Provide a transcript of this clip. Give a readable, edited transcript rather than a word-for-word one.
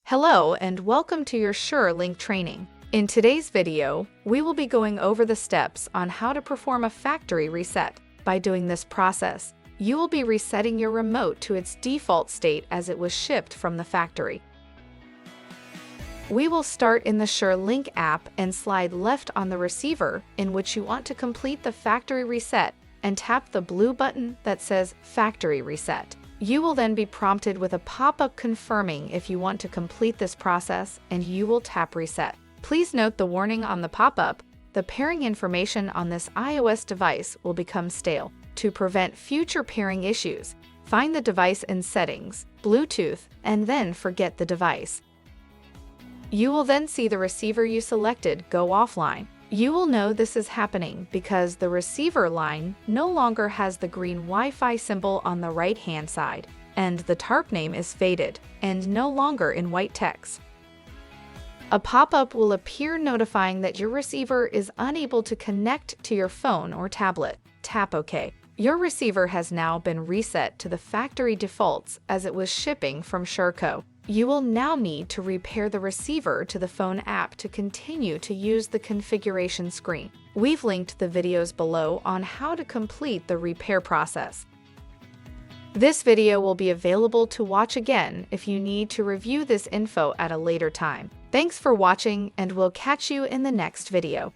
Hello and welcome to your ShurLink training. In today's video, we will be going over the steps on how to perform a factory reset. By doing this process, you will be resetting your remote to its default state as it was shipped from the factory. We will start in the ShurLink app and slide left on the receiver in which you want to complete the factory reset and tap the blue button that says Factory Reset. You will then be prompted with a pop-up confirming if you want to complete this process, and you will tap Reset. Please note the warning on the pop-up: the pairing information on this iOS device will become stale. To prevent future pairing issues, find the device in Settings, Bluetooth, and then forget the device. You will then see the receiver you selected go offline. You will know this is happening because the receiver line no longer has the green Wi-Fi symbol on the right-hand side, and the tarp name is faded and no longer in white text. A pop-up will appear notifying that your receiver is unable to connect to your phone or tablet. Tap OK. Your receiver has now been reset to the factory defaults as it was shipping from ShurCo. You will now need to repair the receiver to the phone app to continue to use the configuration screen. We've linked the videos below on how to complete the repair process. This video will be available to watch again if you need to review this info at a later time. Thanks for watching, and we'll catch you in the next video.